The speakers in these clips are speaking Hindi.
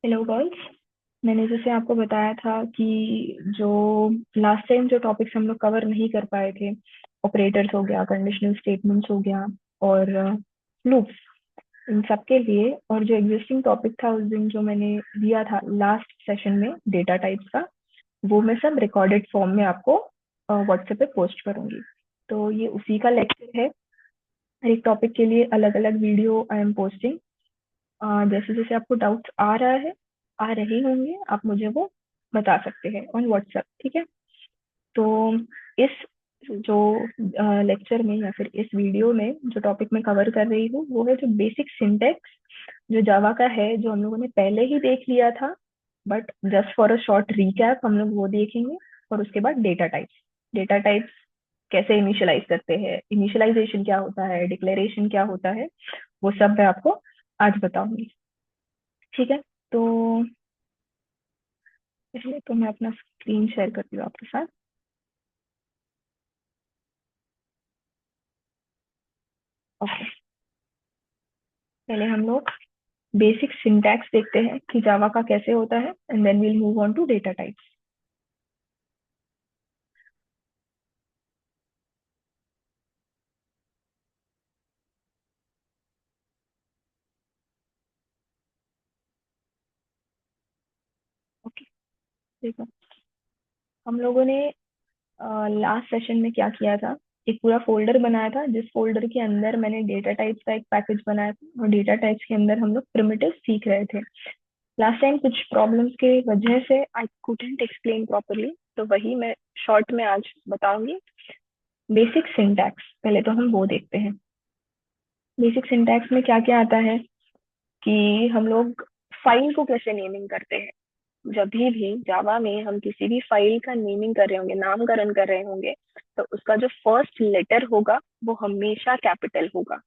Hello girls. मैंने जैसे आपको बताया था कि जो लास्ट टाइम जो टॉपिक्स हम लोग कवर नहीं कर पाए थे, ऑपरेटर्स हो गया, कंडीशनल स्टेटमेंट्स हो गया और लूप्स, इन सब के लिए, और जो एग्जिस्टिंग टॉपिक था उस दिन जो मैंने दिया था लास्ट सेशन में डेटा टाइप्स का, वो मैं सब रिकॉर्डेड फॉर्म में आपको व्हाट्सएप पे पोस्ट करूंगी। तो ये उसी का लेक्चर है। हर एक टॉपिक के लिए अलग अलग वीडियो आई एम पोस्टिंग। जैसे जैसे आपको डाउट्स आ रहे होंगे, आप मुझे वो बता सकते हैं ऑन व्हाट्सएप, ठीक है। तो इस जो लेक्चर में या फिर इस वीडियो में जो टॉपिक मैं कवर कर रही हूँ वो है जो बेसिक सिंटेक्स जो जावा का है, जो हम लोगों ने पहले ही देख लिया था, but just for a short recap हम लोग वो देखेंगे। और उसके बाद डेटा टाइप्स कैसे इनिशियलाइज करते हैं, इनिशियलाइजेशन क्या होता है, डिक्लेरेशन क्या होता है, वो सब मैं आपको आज बताऊंगी, ठीक है। तो पहले तो मैं अपना स्क्रीन शेयर करती हूँ आपके साथ। ओके, पहले हम लोग बेसिक सिंटैक्स देखते हैं कि जावा का कैसे होता है, and then we'll move on to data types. Okay, देखो, हम लोगों ने लास्ट सेशन में क्या किया था, एक पूरा फोल्डर बनाया था जिस फोल्डर के अंदर मैंने डेटा टाइप्स का एक पैकेज बनाया था, और डेटा टाइप्स के अंदर हम लोग प्रिमिटिव सीख रहे थे। लास्ट टाइम कुछ प्रॉब्लम्स के वजह से आई कुडंट एक्सप्लेन प्रॉपरली, तो वही मैं शॉर्ट में आज बताऊंगी। बेसिक सिंटैक्स पहले तो हम वो देखते हैं। बेसिक सिंटैक्स में क्या क्या आता है कि हम लोग फाइल को कैसे नेमिंग करते हैं। जब भी जावा में हम किसी भी फाइल का नेमिंग कर रहे होंगे, नामकरण कर रहे होंगे, तो उसका जो फर्स्ट लेटर होगा वो हमेशा कैपिटल होगा।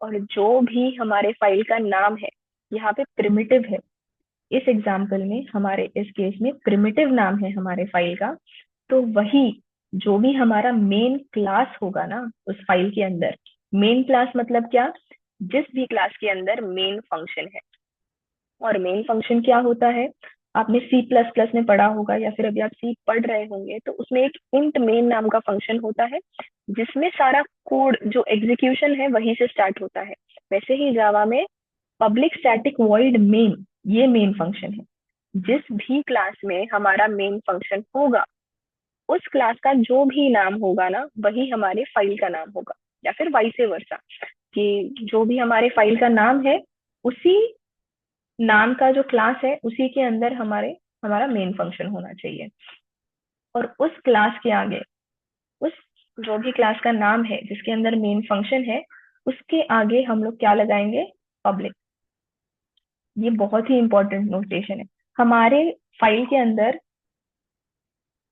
और जो भी हमारे फाइल का नाम है, यहाँ पे प्रिमिटिव है, इस एग्जाम्पल में हमारे इस केस में प्रिमिटिव नाम है हमारे फाइल का, तो वही जो भी हमारा मेन क्लास होगा ना उस फाइल के अंदर। मेन क्लास मतलब क्या, जिस भी क्लास के अंदर मेन फंक्शन है। और मेन फंक्शन क्या होता है, आपने सी प्लस प्लस में पढ़ा होगा या फिर अभी आप सी पढ़ रहे होंगे, तो उसमें एक इंट मेन नाम का फंक्शन होता है जिसमें सारा कोड जो एग्जीक्यूशन है वहीं से स्टार्ट होता है। वैसे ही जावा में पब्लिक स्टैटिक वॉइड मेन, ये मेन फंक्शन है। जिस भी क्लास में हमारा मेन फंक्शन होगा, उस क्लास का जो भी नाम होगा ना वही हमारे फाइल का नाम होगा, या फिर वाइसे वर्सा, कि जो भी हमारे फाइल का नाम है, उसी नाम का जो क्लास है उसी के अंदर हमारा मेन फंक्शन होना चाहिए। और उस क्लास के आगे, उस जो भी क्लास का नाम है जिसके अंदर मेन फंक्शन है, उसके आगे हम लोग क्या लगाएंगे, पब्लिक। ये बहुत ही इंपॉर्टेंट नोटेशन है। हमारे फाइल के अंदर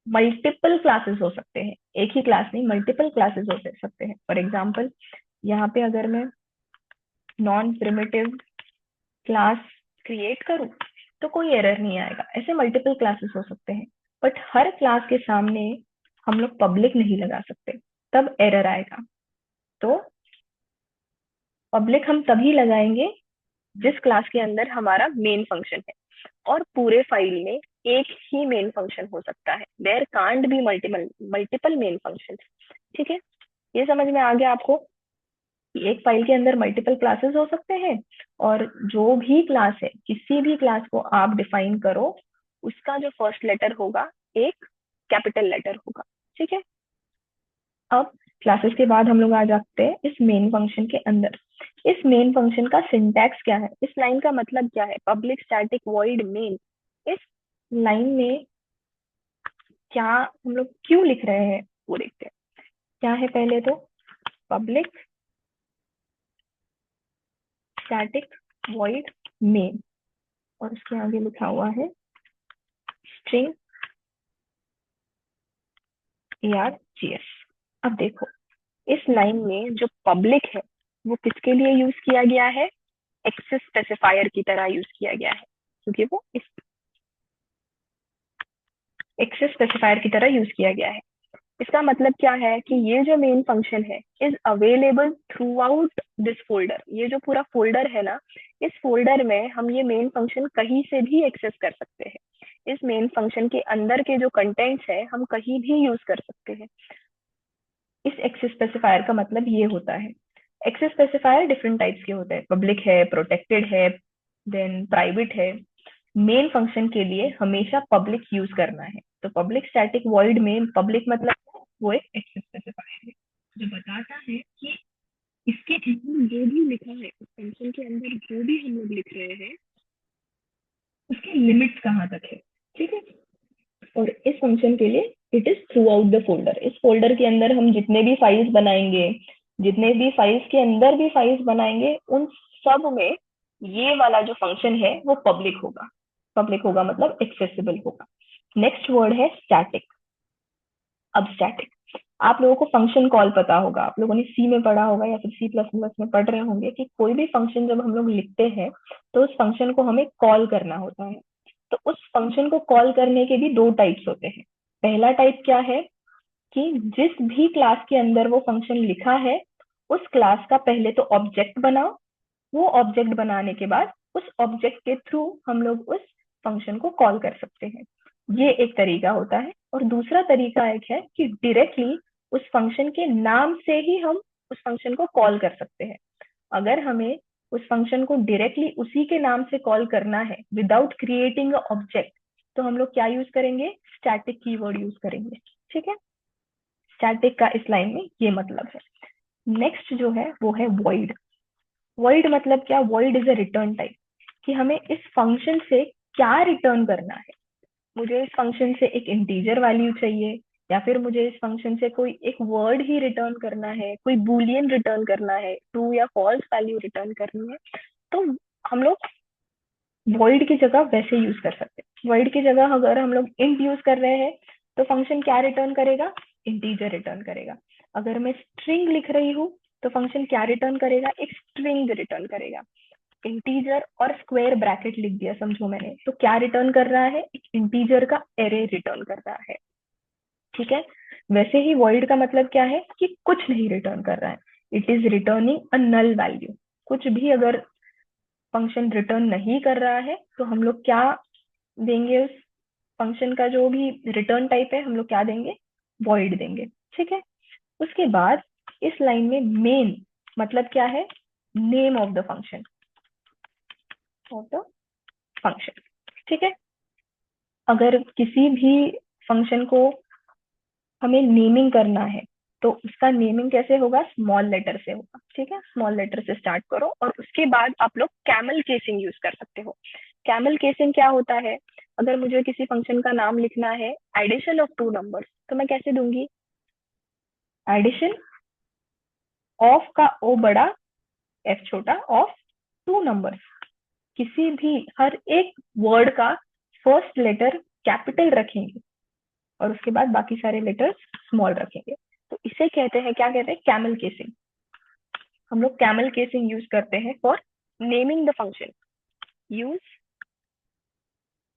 मल्टीपल क्लासेस हो सकते हैं, एक ही क्लास नहीं, मल्टीपल क्लासेस हो सकते हैं। फॉर एग्जाम्पल, यहाँ पे अगर मैं नॉन प्रिमिटिव क्लास क्रिएट करूँ तो कोई एरर नहीं आएगा, ऐसे मल्टीपल क्लासेस हो सकते हैं। बट हर क्लास के सामने हम लोग पब्लिक नहीं लगा सकते, तब एरर आएगा। तो पब्लिक हम तभी लगाएंगे जिस क्लास के अंदर हमारा मेन फंक्शन है। और पूरे फाइल में एक ही मेन फंक्शन हो सकता है, there can't be multiple multiple main function, ठीक है। ये समझ में आ गया आपको कि एक फाइल के अंदर मल्टीपल क्लासेस हो सकते हैं, और जो भी क्लास है, किसी भी क्लास को आप डिफाइन करो, उसका जो फर्स्ट लेटर होगा एक कैपिटल लेटर होगा, ठीक है। अब क्लासेस के बाद हम लोग आ जाते हैं इस मेन फंक्शन के अंदर। इस मेन फंक्शन का सिंटैक्स क्या है, इस लाइन का मतलब क्या है, पब्लिक स्टैटिक वॉइड मेन। इस लाइन में क्या हम लोग क्यों लिख रहे हैं वो देखते हैं। क्या है पहले तो, पब्लिक स्टैटिक वॉइड मेन, और उसके आगे लिखा हुआ है स्ट्रिंग args। अब देखो, इस लाइन में जो पब्लिक है वो किसके लिए यूज किया गया है, एक्सेस स्पेसिफायर की तरह यूज किया गया है, क्योंकि वो इस एक्सेस स्पेसिफायर की तरह यूज किया गया है। इसका मतलब क्या है कि ये जो मेन फंक्शन है is available through out this folder. ये जो पूरा फोल्डर है ना, इस फोल्डर में हम ये मेन फंक्शन कहीं से भी एक्सेस कर सकते हैं। इस मेन फंक्शन के अंदर के जो कंटेंट्स है हम कहीं भी यूज कर सकते हैं। इस एक्सेस स्पेसिफायर का मतलब ये होता है। एक्सेस स्पेसिफायर डिफरेंट टाइप्स के होते हैं, पब्लिक है, प्रोटेक्टेड है, देन प्राइवेट है। मेन फंक्शन के लिए हमेशा पब्लिक यूज करना है। तो पब्लिक स्टैटिक वॉइड में पब्लिक मतलब वो एक एक्सेस स्पेसिफायर है जो बताता है कि इसके अंदर जो भी लिखा है, उस फंक्शन के अंदर जो भी हम लोग लिख रहे हैं उसकी लिमिट्स कहाँ तक है। ठीक है। और इस फंक्शन के लिए it is through out the folder. इस फोल्डर के अंदर हम जितने भी फाइल्स बनाएंगे, जितने भी फाइल्स के अंदर भी फाइल्स बनाएंगे, उन सब में ये वाला जो फंक्शन है वो पब्लिक होगा। पब्लिक होगा मतलब एक्सेसिबल होगा। नेक्स्ट वर्ड है स्टैटिक। अब स्टैटिक, आप लोगों को फंक्शन कॉल पता होगा, आप लोगों ने सी में पढ़ा होगा या फिर सी प्लस प्लस में पढ़ रहे होंगे कि कोई भी फंक्शन जब हम लोग लिखते हैं तो उस फंक्शन को हमें कॉल करना होता है। तो उस फंक्शन को कॉल करने के भी दो टाइप्स होते हैं। पहला टाइप क्या है कि जिस भी क्लास के अंदर वो फंक्शन लिखा है उस क्लास का पहले तो ऑब्जेक्ट बनाओ। वो ऑब्जेक्ट बनाने के बाद उस ऑब्जेक्ट के थ्रू हम लोग उस फंक्शन को कॉल कर सकते हैं। ये एक तरीका होता है। और दूसरा तरीका एक है कि डायरेक्टली उस फंक्शन के नाम से ही हम उस फंक्शन को कॉल कर सकते हैं। अगर हमें उस फंक्शन को डायरेक्टली उसी के नाम से कॉल करना है विदाउट क्रिएटिंग अ ऑब्जेक्ट, तो हम लोग क्या यूज करेंगे, स्टैटिक कीवर्ड यूज करेंगे। ठीक है। स्टैटिक का इस लाइन में ये मतलब है। नेक्स्ट जो है वो है वॉइड। वॉइड मतलब क्या, void is a return type, कि हमें इस फंक्शन से क्या रिटर्न करना है। मुझे इस फंक्शन से एक इंटीजर वैल्यू चाहिए, या फिर मुझे इस फंक्शन से कोई एक वर्ड ही रिटर्न करना है, कोई बुलियन रिटर्न करना है, ट्रू या फॉल्स वैल्यू रिटर्न करनी है, तो हम लोग वॉइड की जगह वैसे यूज कर सकते हैं। वॉइड की जगह अगर हम लोग इंट यूज कर रहे हैं तो फंक्शन क्या रिटर्न करेगा, इंटीजर रिटर्न करेगा। अगर मैं स्ट्रिंग लिख रही हूँ तो फंक्शन क्या रिटर्न करेगा, एक स्ट्रिंग रिटर्न करेगा। इंटीजर और स्क्वायर ब्रैकेट लिख दिया समझो मैंने, तो क्या रिटर्न कर रहा है, एक इंटीजर का एरे रिटर्न कर रहा है। ठीक है। वैसे ही वॉइड का मतलब क्या है कि कुछ नहीं रिटर्न कर रहा है, it is returning a null value. कुछ भी अगर फंक्शन रिटर्न नहीं कर रहा है तो हम लोग क्या देंगे, उस फंक्शन का जो भी रिटर्न टाइप है हम लोग क्या देंगे, वॉइड देंगे। ठीक है। उसके बाद इस लाइन में मेन मतलब क्या है, name of the function, of the function. ठीक है। अगर किसी भी फंक्शन को हमें नेमिंग करना है तो उसका नेमिंग कैसे होगा, स्मॉल लेटर से होगा। ठीक है। स्मॉल लेटर से स्टार्ट करो और उसके बाद आप लोग कैमल केसिंग यूज कर सकते हो। कैमल केसिंग क्या होता है, अगर मुझे किसी फंक्शन का नाम लिखना है एडिशन ऑफ टू नंबर्स, तो मैं कैसे दूंगी, एडिशन ऑफ का ओ बड़ा, एफ छोटा, ऑफ टू नंबर्स। किसी भी हर एक वर्ड का फर्स्ट लेटर कैपिटल रखेंगे और उसके बाद बाकी सारे लेटर्स स्मॉल रखेंगे। तो इसे कहते हैं, क्या कहते हैं, कैमल केसिंग। हम लोग कैमल केसिंग यूज करते हैं for naming the function. Use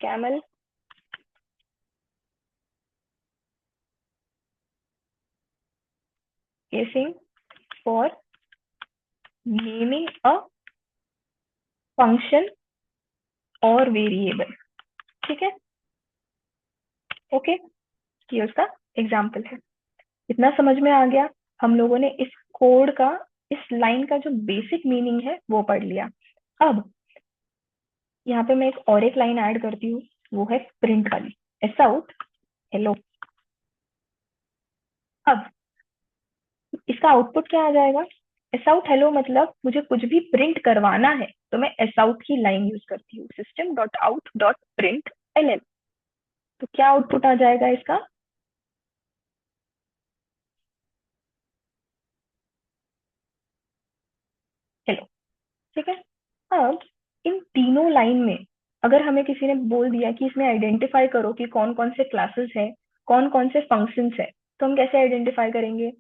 camel casing for naming a function और वेरिएबल। ठीक है। ओके। ये उसका एग्जाम्पल है। इतना समझ में आ गया। हम लोगों ने इस कोड का, इस लाइन का जो बेसिक मीनिंग है वो पढ़ लिया। अब यहाँ पे मैं एक और एक लाइन ऐड करती हूँ, वो है प्रिंट वाली, एस आउट हेलो। अब इसका आउटपुट क्या आ जाएगा, एस आउट हेलो मतलब मुझे कुछ भी प्रिंट करवाना है तो मैं एस आउट की लाइन यूज करती हूँ, system dot out dot print L L. तो क्या आउटपुट आ जाएगा इसका, हेलो। ठीक है। अब इन तीनों लाइन में अगर हमें किसी ने बोल दिया कि इसमें आइडेंटिफाई करो कि कौन कौन से क्लासेस है, कौन कौन से फंक्शंस है, तो हम कैसे आइडेंटिफाई करेंगे।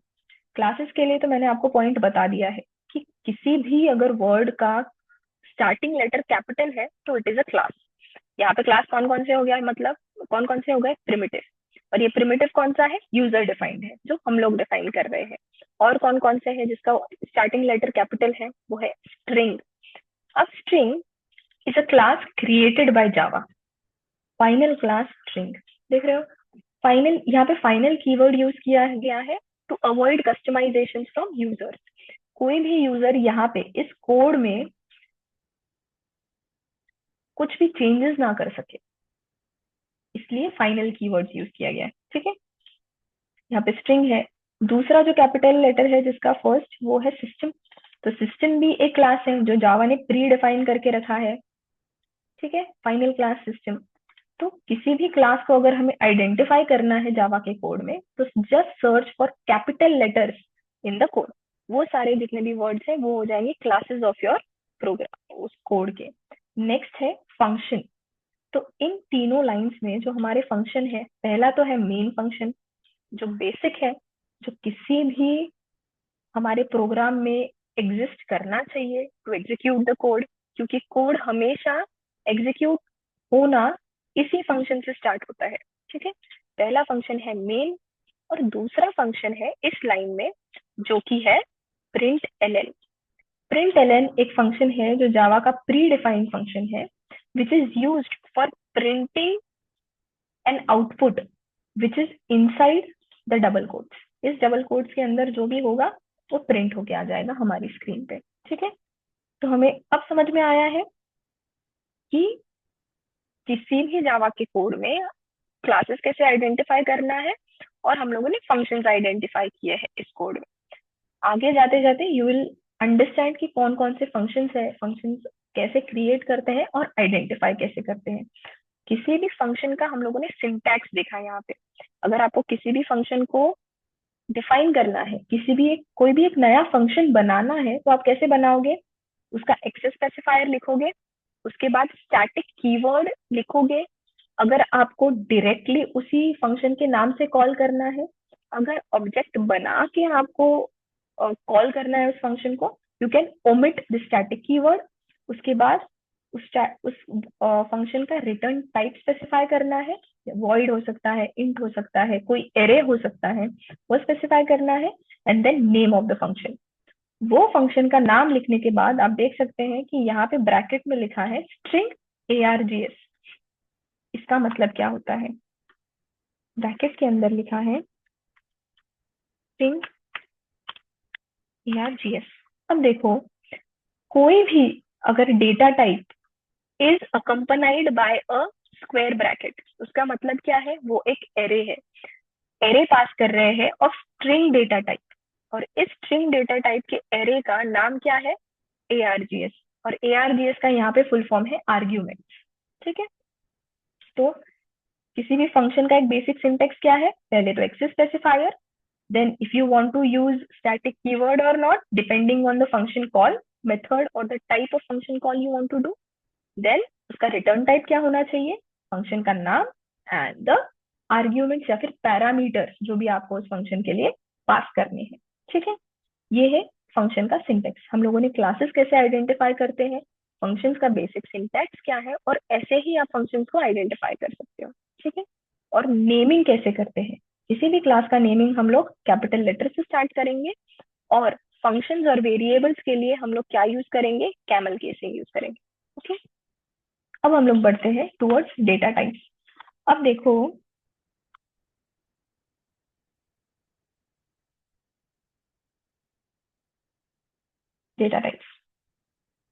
क्लासेस के लिए तो मैंने आपको पॉइंट बता दिया है कि किसी भी अगर वर्ड का स्टार्टिंग लेटर कैपिटल है तो इट इज अ क्लास। यहाँ पे क्लास कौन कौन से हो गया, मतलब कौन कौन से हो गए, प्रिमिटिव। और ये प्रिमिटिव कौन सा है, यूजर डिफाइंड है, जो हम लोग डिफाइन कर रहे हैं। और कौन कौन से है जिसका स्टार्टिंग लेटर कैपिटल है, वो है स्ट्रिंग। अब string is a class created by Java, final class string. देख रहे हो, फाइनल, यहाँ पे फाइनल कीवर्ड यूज किया गया है to avoid customisation from users. कोई भी यूजर यहाँ पे इस कोड में कुछ भी चेंजेस ना कर सके, इसलिए फाइनल कीवर्ड यूज किया गया है। ठीक है, यहाँ पे स्ट्रिंग है। दूसरा जो कैपिटल लेटर है जिसका फर्स्ट, वो है सिस्टम। तो सिस्टम भी एक क्लास है जो जावा ने प्री डिफाइन करके रखा है। ठीक है, फाइनल क्लास सिस्टम। तो किसी भी क्लास को अगर हमें आइडेंटिफाई करना है जावा के कोड में, तो just search for capital letters in the code. वो सारे जितने भी वर्ड्स हैं वो हो जाएंगे क्लासेस ऑफ योर प्रोग्राम, उस कोड के। नेक्स्ट है फंक्शन। तो इन तीनों लाइंस में जो हमारे फंक्शन है, पहला तो है मेन फंक्शन, जो बेसिक है, जो किसी भी हमारे प्रोग्राम में एग्जिस्ट करना चाहिए टू एग्जीक्यूट द कोड, क्योंकि कोड हमेशा एग्जीक्यूट होना इसी फंक्शन से स्टार्ट होता है। ठीक है, पहला फंक्शन है मेन, और दूसरा फंक्शन है इस लाइन में जो कि है print L N. Print L N एक फंक्शन है जो जावा का प्री डिफाइंड फंक्शन है, which is use for printing an output which is inside the double quotes. इस डबल कोट्स के अंदर जो भी होगा वो प्रिंट होके आ जाएगा हमारी स्क्रीन पे। ठीक है, तो हमें अब समझ में आया है कि किसी भी जावा के कोड में क्लासेस कैसे आइडेंटिफाई करना है, और हम लोगों ने फंक्शंस आइडेंटिफाई किए हैं इस कोड में। आगे जाते जाते यू विल अंडरस्टैंड कि कौन कौन से फंक्शंस है, फंक्शंस कैसे क्रिएट करते हैं और आइडेंटिफाई कैसे करते हैं। किसी भी फंक्शन का हम लोगों ने सिंटैक्स देखा है यहाँ पे। अगर आपको किसी भी फंक्शन को डिफाइन करना है, किसी भी एक कोई भी एक नया फंक्शन बनाना है, तो आप कैसे बनाओगे, उसका एक्सेस स्पेसिफायर लिखोगे, उसके बाद स्टैटिक कीवर्ड लिखोगे। अगर आपको डायरेक्टली उसी फंक्शन के नाम से कॉल करना है, अगर ऑब्जेक्ट बना के आपको कॉल करना है उस फंक्शन को, you can omit the static keyword. उसके बाद उस फंक्शन का रिटर्न टाइप स्पेसिफाई करना है, वॉइड हो सकता है, इंट हो सकता है, कोई एरे हो सकता है, वो स्पेसिफाई करना है। And then name of the function. वो फंक्शन का नाम लिखने के बाद आप देख सकते हैं कि यहाँ पे ब्रैकेट में लिखा है स्ट्रिंग args। इसका मतलब क्या होता है, ब्रैकेट के अंदर लिखा है स्ट्रिंग args। अब देखो, कोई भी अगर data type is accompanied by a square bracket, उसका मतलब क्या है, वो एक एरे है। एरे पास कर रहे हैं ऑफ स्ट्रिंग डेटा टाइप, और इस स्ट्रिंग डेटा टाइप के एरे का नाम क्या है, args। और args का यहाँ पे फुल फॉर्म है आर्ग्यूमेंट्स। ठीक है, तो किसी भी फंक्शन का एक बेसिक सिंटेक्स क्या है, पहले तो access specifier, then if you want to use static keyword or not depending on the function call method or the type of function call you want to do, then उसका रिटर्न टाइप क्या होना चाहिए, फंक्शन का नाम एंड द आर्ग्यूमेंट्स या फिर पैरामीटर जो भी आपको उस फंक्शन के लिए पास करने हैं। ठीक है, ये है फंक्शन का सिंटेक्स। हम लोगों ने क्लासेस कैसे आइडेंटिफाई करते हैं, फंक्शंस का बेसिक सिंटेक्स क्या है, और ऐसे ही आप फंक्शंस को आइडेंटिफाई कर सकते हो। ठीक है, और नेमिंग कैसे करते हैं, किसी भी क्लास का नेमिंग हम लोग कैपिटल लेटर से स्टार्ट करेंगे, और फंक्शंस और वेरिएबल्स के लिए हम लोग क्या यूज करेंगे, कैमल केसिंग यूज करेंगे। ओके, अब हम लोग बढ़ते हैं टुवर्ड्स डेटा टाइप्स। अब देखो, डेटा टाइप्स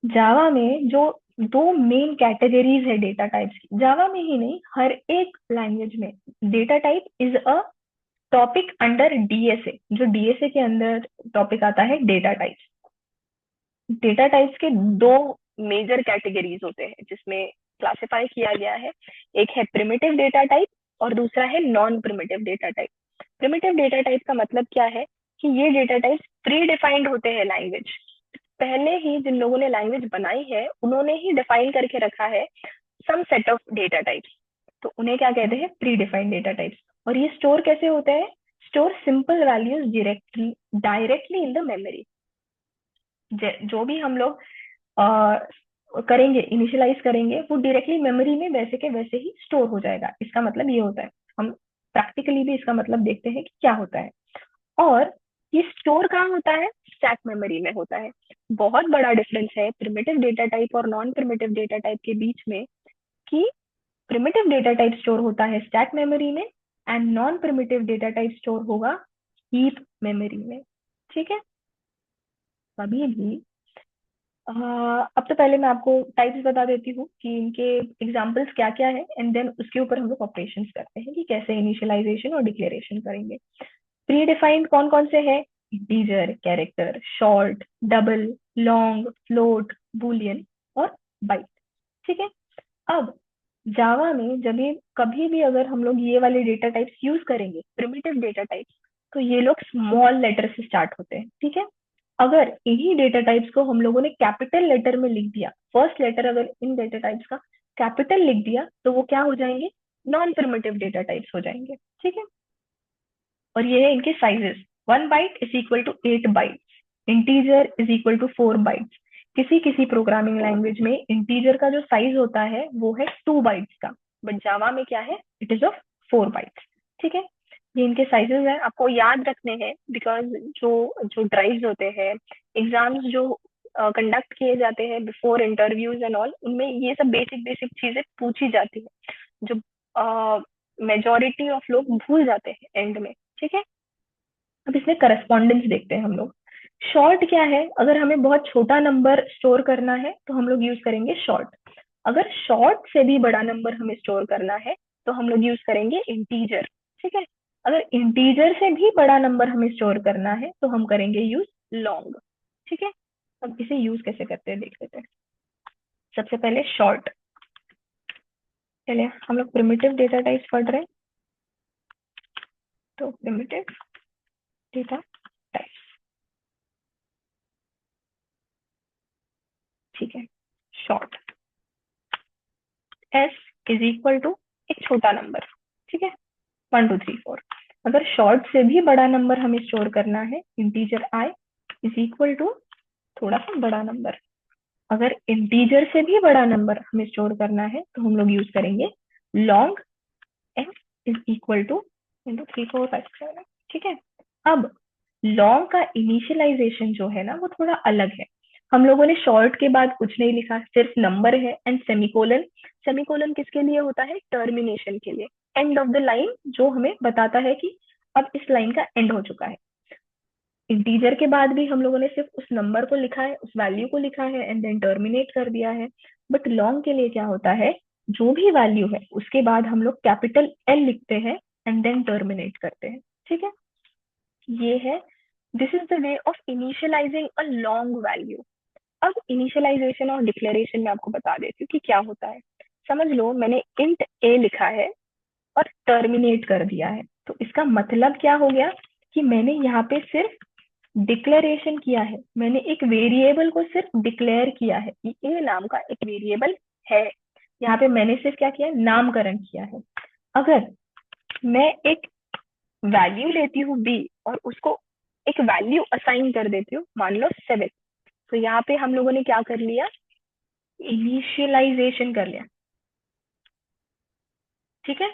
जावा में जो दो मेन कैटेगरीज है डेटा टाइप्स की, जावा में ही नहीं हर एक लैंग्वेज में, data type is a topic under DSA. जो डीएसए के अंदर टॉपिक आता है डेटा टाइप्स। डेटा टाइप्स के दो मेजर कैटेगरीज होते हैं जिसमें क्लासिफाई किया गया है, एक है प्रिमिटिव डेटा टाइप और दूसरा है non primitive data type. Primitive data type का मतलब क्या है कि ये डेटा टाइप्स प्री डिफाइंड होते हैं लैंग्वेज, पहले ही जिन लोगों ने लैंग्वेज बनाई है उन्होंने ही डिफाइन करके रखा है some set of data types, तो उन्हें क्या कहते हैं, प्री डिफाइंड डेटा टाइप्स। और ये स्टोर कैसे होते हैं, store simple values directly in the memory. जो भी हम लोग करेंगे, इनिशियलाइज करेंगे, वो डायरेक्टली मेमोरी में वैसे के वैसे ही स्टोर हो जाएगा। इसका मतलब ये होता है, हम प्रैक्टिकली भी इसका मतलब देखते हैं कि क्या होता है। और ये स्टोर कहाँ होता है? स्टैक मेमोरी में होता है। बहुत बड़ा डिफरेंस है प्रिमिटिव डेटा टाइप और नॉन प्रिमिटिव डेटा टाइप के बीच में, कि प्रिमिटिव डेटा टाइप स्टोर होता है स्टैक मेमोरी में, and non primitive data type store होगा हीप मेमोरी में। ठीक है। कभी भी अब तो पहले मैं आपको टाइप्स बता देती हूँ कि इनके एग्जांपल्स क्या क्या है, एंड देन उसके ऊपर हम लोग ऑपरेशंस करते हैं कि कैसे इनिशियलाइजेशन और डिक्लेरेशन करेंगे। प्री डिफाइंड कौन कौन से है? Integer, character, short, double, long, float, Boolean और बाइट। ठीक है। अब जावा में जब भी कभी भी अगर हम लोग ये वाले डेटा टाइप्स यूज करेंगे, प्रिमिटिव डेटा टाइप्स, तो ये लोग स्मॉल लेटर से स्टार्ट होते हैं। ठीक है। अगर इन्हीं डेटा टाइप्स को हम लोगों ने कैपिटल लेटर में लिख दिया, फर्स्ट लेटर अगर इन डेटा टाइप्स का कैपिटल लिख दिया, तो वो क्या हो जाएंगे? नॉन प्रिमिटिव डेटा टाइप्स हो जाएंगे। ठीक है। और ये है इनके sizes. 1 byte is equal to 8 byte, integer is equal to 4 bytes. किसी किसी प्रोग्रामिंग लैंग्वेज में इंटीजर का जो साइज होता है वो है 2 बाइट्स का, बट जावा में क्या है? It is of 4 bytes. ठीक है। ये इनके साइजेस हैं, आपको याद रखने हैं, बिकॉज जो जो ड्राइव्स होते हैं, एग्जाम्स जो कंडक्ट किए जाते हैं बिफोर इंटरव्यूज एंड ऑल, उनमें ये सब बेसिक बेसिक चीजें पूछी जाती है, जो मेजोरिटी ऑफ लोग भूल जाते हैं एंड में। ठीक है। अब इसमें करस्पॉन्डेंस देखते हैं हम लोग। शॉर्ट क्या है? अगर हमें बहुत छोटा नंबर स्टोर करना है तो हम लोग यूज करेंगे शॉर्ट। अगर शॉर्ट से भी बड़ा नंबर हमें स्टोर करना है तो हम लोग यूज करेंगे इंटीजर। ठीक है। अगर इंटीजर से भी बड़ा नंबर हमें स्टोर करना है तो हम करेंगे यूज लॉन्ग। ठीक है। अब इसे यूज कैसे करते हैं देख लेते हैं। सबसे पहले शॉर्ट। चलिए हम लोग प्रिमिटिव डेटा टाइप्स पढ़ रहे हैं, तो प्रिमिटिव डेटा टाइप। ठीक है। Short S is equal to एक छोटा नंबर। ठीक है। 1 2 3 4। अगर शॉर्ट से भी बड़ा नंबर हमें स्टोर करना है, integer I is equal to थोड़ा सा बड़ा नंबर। अगर इंटीजर से भी बड़ा नंबर हमें स्टोर करना है तो हम लोग यूज करेंगे long, N is equal to 1 2 3 4 5 6 7। ठीक है। अब लॉन्ग का इनिशियलाइजेशन जो है ना वो थोड़ा अलग है। हम लोगों ने शॉर्ट के बाद कुछ नहीं लिखा, सिर्फ नंबर है एंड सेमीकोलन। सेमीकोलन किसके लिए होता है? टर्मिनेशन के लिए, एंड ऑफ द लाइन, जो हमें बताता है कि अब इस लाइन का एंड हो चुका है। इंटीजर के बाद भी हम लोगों ने सिर्फ उस नंबर को लिखा है, उस वैल्यू को लिखा है एंड देन टर्मिनेट कर दिया है। बट लॉन्ग के लिए क्या होता है? जो भी वैल्यू है उसके बाद हम लोग कैपिटल एल लिखते हैं एंड देन टर्मिनेट करते हैं। ठीक है। ये है, this is the way of initialising a long value. अब इनिशियलाइजेशन और डिक्लेरेशन में आपको बता देती हूँ कि क्या होता है। समझ लो मैंने इंट ए लिखा है और टर्मिनेट कर दिया है, तो इसका मतलब क्या हो गया? कि मैंने यहाँ पे सिर्फ डिक्लेरेशन किया है, मैंने एक वेरिएबल को सिर्फ डिक्लेयर किया है कि ए नाम का एक वेरिएबल है। यहाँ पे मैंने सिर्फ क्या किया? नामकरण किया है। अगर मैं एक वैल्यू लेती हूँ बी और उसको एक वैल्यू असाइन कर देती हूँ, मान लो 7, तो यहाँ पे हम लोगों ने क्या कर लिया? इनिशियलाइजेशन कर लिया। ठीक है।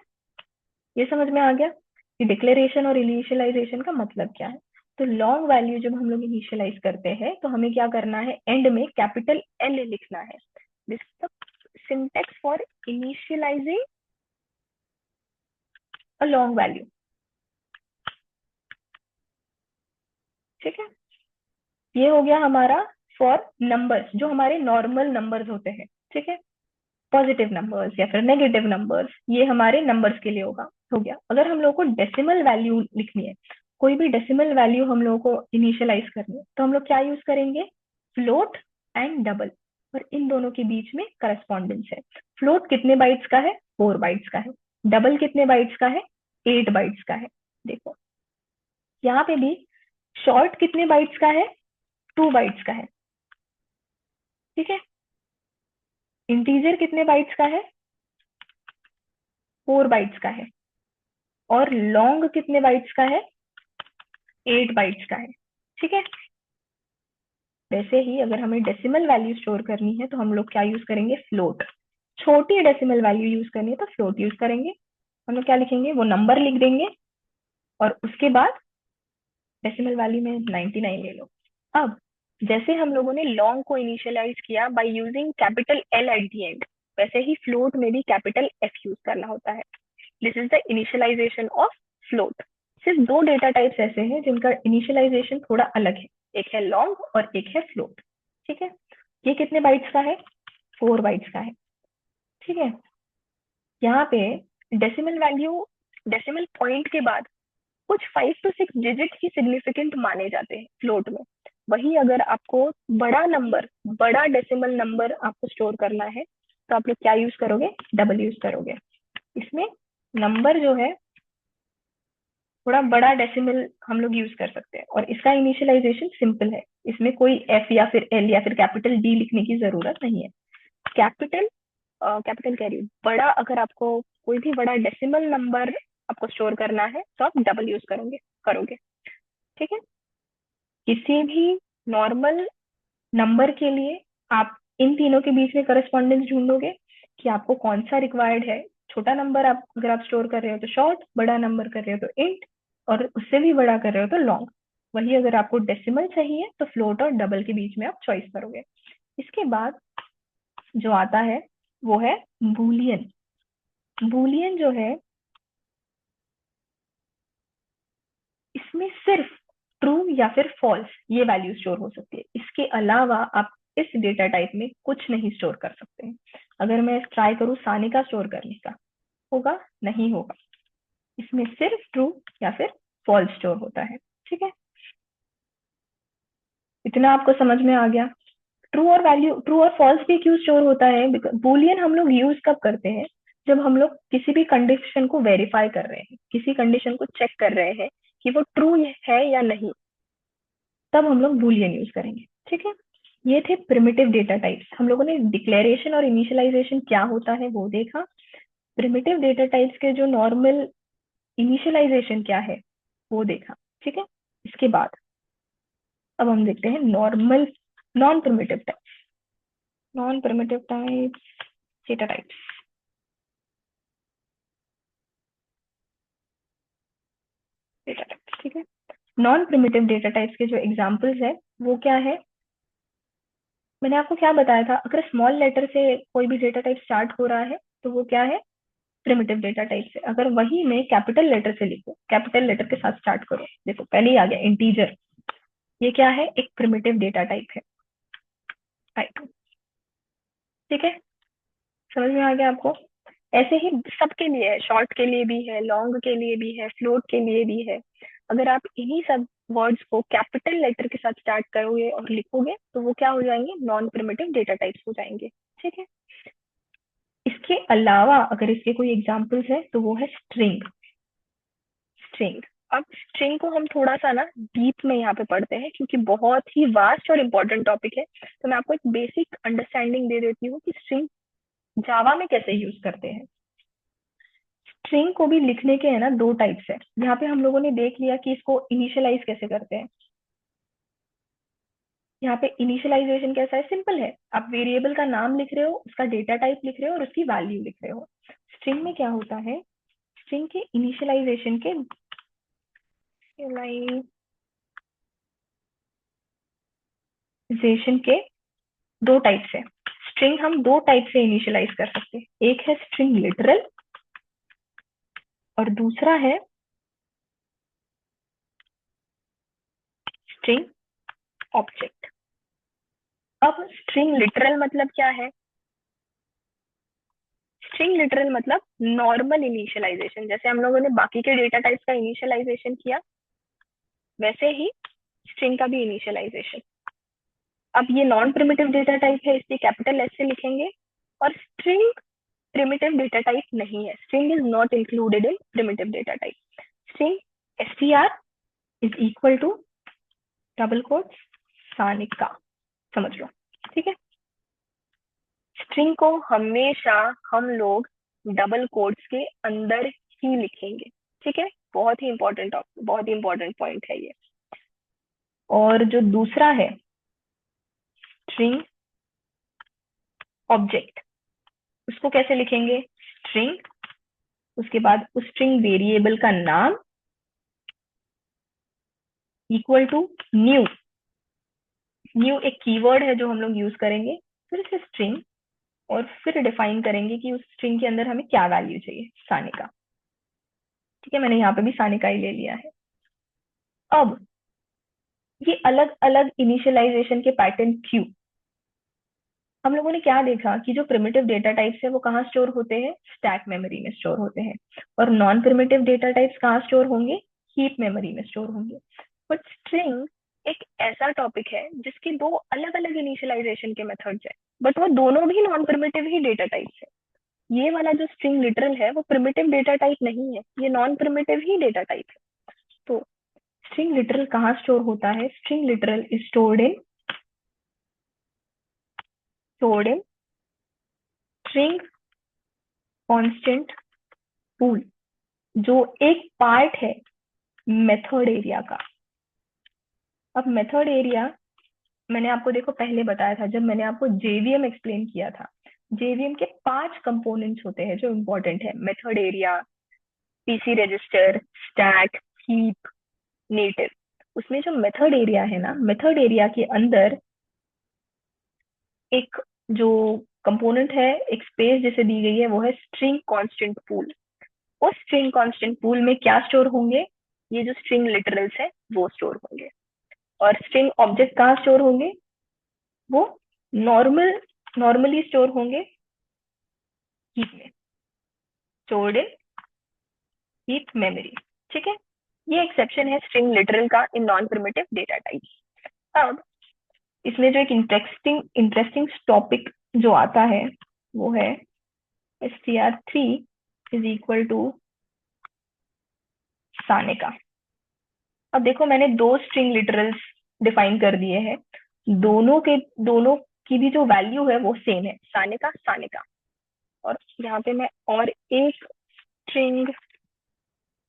ये समझ में आ गया कि डिक्लेरेशन और इनिशियलाइजेशन का मतलब क्या है। तो लॉन्ग वैल्यू जब हम लोग इनिशियलाइज करते हैं तो हमें क्या करना है? एंड में कैपिटल एल लिखना है। This is the syntax for initialising a long value. ठीक है। ये हो गया हमारा फॉर नंबर्स, जो हमारे नॉर्मल नंबर्स होते हैं। ठीक है। पॉजिटिव नंबर्स या फिर नेगेटिव नंबर्स, ये हमारे नंबर्स के लिए होगा। हो गया। अगर हम लोग को डेसिमल वैल्यू लिखनी है, कोई भी डेसिमल वैल्यू हम लोग को इनिशियलाइज करनी है, तो हम लोग क्या यूज करेंगे? Float and double. और इन दोनों के बीच में करस्पॉन्डेंस है। फ्लोट कितने बाइट्स का है? 4 बाइट्स का है। डबल कितने बाइट्स का है? 8 बाइट्स का है। देखो यहाँ पे भी शॉर्ट कितने बाइट्स का है? 2 बाइट्स का है। ठीक है। इंटीजर कितने बाइट्स का है? 4 बाइट्स का है। और लॉन्ग कितने बाइट्स का है? 8 बाइट्स का है। ठीक है। वैसे ही अगर हमें डेसिमल वैल्यू स्टोर करनी है तो हम लोग क्या यूज करेंगे? फ्लोट। छोटी डेसिमल वैल्यू यूज करनी है तो फ्लोट यूज करेंगे। हम लोग क्या लिखेंगे, वो नंबर लिख देंगे और उसके बाद डेसिमल वैल्यू में 99 ले लो। अब जैसे हम लोगों ने लॉन्ग को इनिशियलाइज किया by using capital L at the end, वैसे ही फ्लोट में भी कैपिटल एफ यूज करना होता है। This is the initialisation of float. सिर्फ दो डेटा टाइप्स ऐसे हैं जिनका इनिशियलाइजेशन थोड़ा अलग है, एक है लॉन्ग और एक है फ्लोट। ठीक है, ये कितने बाइट्स का है, 4 बाइट्स का है। ठीक है, यहाँ पे डेसिमल वैल्यू, डेसिमल पॉइंट के बाद कुछ 5 to 6 डिजिट ही सिग्निफिकेंट माने जाते हैं फ्लोट में। वही अगर आपको बड़ा नंबर, बड़ा डेसिमल नंबर आपको स्टोर करना है तो आप लोग क्या यूज करोगे, डबल यूज करोगे। इसमें नंबर जो है थोड़ा बड़ा डेसिमल हम लोग यूज कर सकते हैं और इसका इनिशियलाइजेशन सिंपल है, इसमें कोई एफ या फिर एल या फिर कैपिटल डी लिखने की जरूरत नहीं है। कैपिटल कैपिटल कह रही हूँ, बड़ा अगर आपको कोई भी बड़ा डेसिमल नंबर आपको स्टोर करना है तो आप डबल यूज करोगे। ठीक है, किसी भी नॉर्मल नंबर के लिए आप इन तीनों के बीच में करस्पॉन्डेंस ढूंढोगे कि आपको कौन सा रिक्वायर्ड है। छोटा नंबर आप अगर आप स्टोर कर रहे हो तो शॉर्ट, बड़ा नंबर कर रहे हो तो इंट, और उससे भी बड़ा कर रहे हो तो लॉन्ग। वही अगर आपको डेसिमल चाहिए तो फ्लोट और डबल के बीच में आप चॉइस करोगे। इसके बाद जो आता है वो है बूलियन। बूलियन जो है, इसमें सिर्फ ट्रू या फिर फॉल्स ये वैल्यू स्टोर हो सकती है, इसके अलावा आप इस डेटा टाइप में कुछ नहीं स्टोर कर सकते हैं। अगर मैं ट्राई करूँ सानिका स्टोर करने का, होगा नहीं होगा, इसमें सिर्फ ट्रू या फिर फॉल्स स्टोर होता है। ठीक है, इतना आपको समझ में आ गया। ट्रू और फॉल्स भी क्यों स्टोर होता है, बुलियन हम लोग यूज कब करते हैं, जब हम लोग किसी भी कंडीशन को वेरीफाई कर रहे हैं, किसी कंडीशन को चेक कर रहे हैं कि वो ट्रू है या नहीं, तब हम लोग बूलियन यूज करेंगे। ठीक है, ये थे प्रिमिटिव डेटा टाइप्स। हम लोगों ने डिक्लेरेशन और इनिशियलाइजेशन क्या होता है वो देखा, प्रिमिटिव डेटा टाइप्स के जो नॉर्मल इनिशियलाइजेशन क्या है वो देखा। ठीक है, इसके बाद अब हम देखते हैं normal non primitive types. Non primitive types data types, data types. ठीक है, नॉन प्रिमिटिव डेटा टाइप्स के जो एग्जांपल्स है वो क्या है, मैंने आपको क्या बताया था, अगर स्मॉल लेटर से कोई भी डेटा टाइप स्टार्ट हो रहा है तो वो क्या है, प्रिमिटिव डेटा टाइप से। अगर वही मैं कैपिटल लेटर से लिखूं, कैपिटल लेटर के साथ स्टार्ट करो, देखो पहले ही आ गया इंटीजर, ये क्या है, एक प्रिमिटिव डेटा टाइप है। राइट, ठीक है, समझ में आ गया आपको। ऐसे ही सबके लिए है, शॉर्ट के लिए भी है, लॉन्ग के लिए भी है, फ्लोट के लिए भी है। अगर आप इन्हीं सब वर्ड्स को कैपिटल लेटर के साथ स्टार्ट करोगे और लिखोगे तो वो क्या हो जाएंगे, नॉन प्रिमिटिव डेटा टाइप्स हो जाएंगे। ठीक है, इसके अलावा अगर इसके कोई एग्जांपल्स है तो वो है स्ट्रिंग। स्ट्रिंग, अब स्ट्रिंग को हम थोड़ा सा ना डीप में यहाँ पे पढ़ते हैं क्योंकि बहुत ही वास्ट और इम्पोर्टेंट टॉपिक है। तो मैं आपको एक बेसिक अंडरस्टैंडिंग दे देती हूँ कि स्ट्रिंग जावा में कैसे यूज करते हैं। स्ट्रिंग को भी लिखने के है ना दो टाइप्स है। यहाँ पे हम लोगों ने देख लिया कि इसको इनिशियलाइज कैसे करते हैं। यहाँ पे इनिशियलाइजेशन कैसा है, सिंपल है, आप वेरिएबल का नाम लिख रहे हो, उसका डेटा टाइप लिख रहे हो और उसकी वैल्यू लिख रहे हो। स्ट्रिंग में क्या होता है, स्ट्रिंग के इनिशियलाइजेशन के दो टाइप्स है। स्ट्रिंग हम दो टाइप से इनिशियलाइज कर सकते हैं, एक है स्ट्रिंग लिटरल और दूसरा है स्ट्रिंग ऑब्जेक्ट। अब स्ट्रिंग लिटरल मतलब क्या है, स्ट्रिंग लिटरल मतलब नॉर्मल इनिशियलाइजेशन, जैसे हम लोगों ने बाकी के डेटा टाइप्स का इनिशियलाइजेशन किया वैसे ही स्ट्रिंग का भी इनिशियलाइजेशन। अब ये नॉन प्रिमिटिव डेटा टाइप है इसलिए कैपिटल एस से लिखेंगे, और स्ट्रिंग प्रिमिटिव डेटा टाइप नहीं है, string is not included in primitive data type. String str is equal to double quotes Sanika, समझ लो। ठीक है, स्ट्रिंग को हमेशा हम लोग डबल कोट्स के अंदर ही लिखेंगे। ठीक है, बहुत ही इंपॉर्टेंट, बहुत ही इंपॉर्टेंट पॉइंट है ये। और जो दूसरा है स्ट्रिंग ऑब्जेक्ट, उसको कैसे लिखेंगे, स्ट्रिंग उसके बाद उस स्ट्रिंग वेरिएबल का नाम इक्वल टू न्यू। न्यू एक कीवर्ड है जो हम लोग यूज करेंगे, फिर से स्ट्रिंग, और फिर डिफाइन करेंगे कि उस स्ट्रिंग के अंदर हमें क्या वैल्यू चाहिए, साने का। ठीक है, मैंने यहाँ पे भी साने का ही ले लिया है। अब ये अलग अलग इनिशियलाइजेशन के पैटर्न क्यों? हम लोगों ने क्या देखा कि जो प्रिमिटिव डेटा टाइप्स है वो कहाँ स्टोर होते हैं, स्टैक मेमोरी में स्टोर होते हैं, और नॉन प्रिमिटिव डेटा टाइप्स कहाँ स्टोर होंगे, हीप मेमोरी में स्टोर होंगे। बट स्ट्रिंग एक ऐसा टॉपिक है जिसके दो अलग अलग इनिशियलाइजेशन के मेथड्स है, बट वो दोनों भी नॉन प्रिमिटिव ही डेटा टाइप्स है। ये वाला जो स्ट्रिंग लिटरल है वो प्रिमिटिव डेटा टाइप नहीं है, ये नॉन प्रिमिटिव ही डेटा टाइप है। तो स्ट्रिंग लिटरल कहाँ स्टोर होता है? String literal is stored in string constant pool, जो एक पार्ट है मेथड एरिया का। अब मेथड एरिया मैंने आपको देखो पहले बताया था जब मैंने आपको जेवीएम एक्सप्लेन किया था। जेवीएम के 5 कंपोनेंट्स होते हैं जो इंपॉर्टेंट है, method area, PC register, stack, heap, native. उसमें जो मेथड एरिया है ना, मेथड एरिया के अंदर एक जो कंपोनेंट है, एक स्पेस जिसे दी गई है, वो है स्ट्रिंग कांस्टेंट पूल। उस स्ट्रिंग कांस्टेंट पूल में क्या स्टोर होंगे? ये जो स्ट्रिंग लिटरल्स है वो स्टोर होंगे। और स्ट्रिंग ऑब्जेक्ट कहाँ स्टोर होंगे? वो नॉर्मली स्टोर होंगे हीप में, स्टोर्ड इन हीप मेमोरी। ठीक है, ये एक्सेप्शन है स्ट्रिंग लिटरल का in non primitive data types. अब इसमें जो एक इंटरेस्टिंग इंटरेस्टिंग टॉपिक जो आता है वो है str3 इज इक्वल टू साने का। अब देखो मैंने दो स्ट्रिंग लिटरल्स डिफाइन कर दिए हैं, दोनों की भी जो वैल्यू है वो सेम है, साने का। और यहाँ पे मैं और एक स्ट्रिंग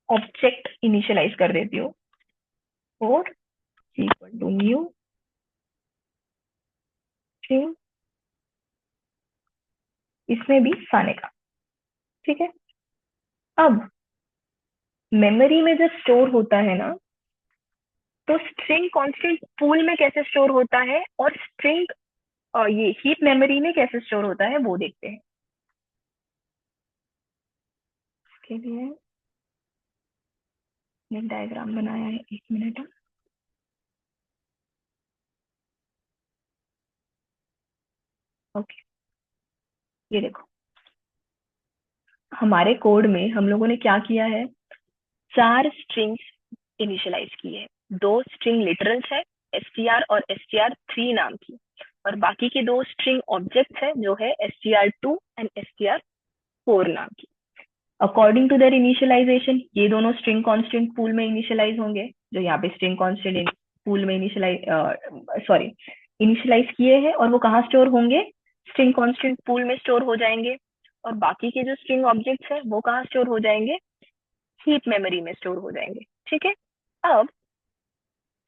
ऑब्जेक्ट इनिशियलाइज कर देती हूँ, और इक्वल टू न्यू स्ट्रिंग, इसमें भी साने का। ठीक है, अब मेमोरी में जब स्टोर होता है ना, तो स्ट्रिंग कांस्टेंट पूल में कैसे स्टोर होता है और स्ट्रिंग ये हीप मेमोरी में कैसे स्टोर होता है वो देखते हैं। इसके लिए एक डायग्राम बनाया है, 1 मिनट। ओके, ये देखो हमारे कोड में हम लोगों ने क्या किया है, 4 स्ट्रिंग्स इनिशियलाइज की है। 2 स्ट्रिंग लिटरल्स है, str और str3 नाम की, और बाकी के 2 स्ट्रिंग ऑब्जेक्ट्स है जो है str2 एंड str4 नाम की। अकॉर्डिंग टू देयर इनिशियलाइजेशन ये दोनों स्ट्रिंग कांस्टेंट पूल में इनिशियलाइज होंगे, जो यहाँ पे स्ट्रिंग कांस्टेंट पूल में इनिशियलाइज किए हैं, और वो कहाँ स्टोर होंगे, स्ट्रिंग कांस्टेंट पूल में स्टोर हो जाएंगे। और बाकी के जो स्ट्रिंग ऑब्जेक्ट्स है वो कहाँ स्टोर हो जाएंगे, हीप मेमोरी में स्टोर हो जाएंगे। ठीक है, अब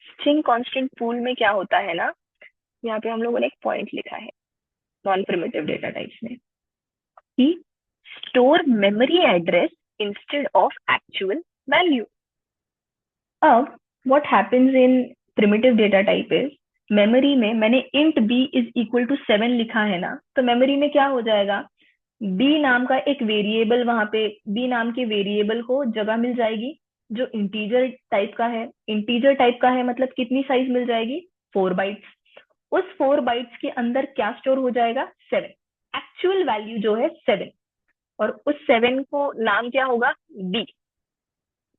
स्ट्रिंग कांस्टेंट पूल में क्या होता है ना, यहाँ पे हम लोगों ने एक पॉइंट लिखा है नॉन प्रिमिटिव डेटा टाइप्स में कि store memory address instead of actual value. अब what happens in primitive data type is, memory में मैंने int b is equal to 7 लिखा है ना, तो मेमोरी में क्या हो जाएगा, b नाम का एक वेरिएबल, वहां पे b नाम के वेरिएबल को जगह मिल जाएगी जो इंटीजर टाइप का है। इंटीजर टाइप का है मतलब कितनी साइज मिल जाएगी, 4 बाइट्स। उस 4 बाइट्स के अंदर क्या स्टोर हो जाएगा, 7, एक्चुअल वैल्यू जो है 7, और उस 7 को नाम क्या होगा, b।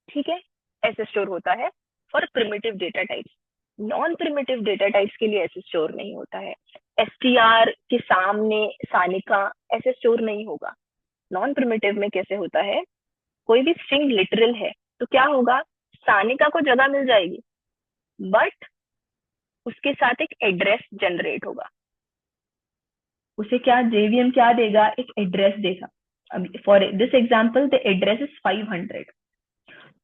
ठीक है, ऐसे स्टोर होता है for primitive data types. Non primitive data types के लिए ऐसे स्टोर नहीं होता है, str के सामने सानिका ऐसे स्टोर नहीं होगा। नॉन प्रिमिटिव में कैसे होता है, कोई भी स्ट्रिंग लिटरल है तो क्या होगा, सानिका को जगह मिल जाएगी, बट उसके साथ एक एड्रेस जनरेट होगा। उसे क्या जेवीएम क्या देगा, एक एड्रेस देगा। For this example the address is 500।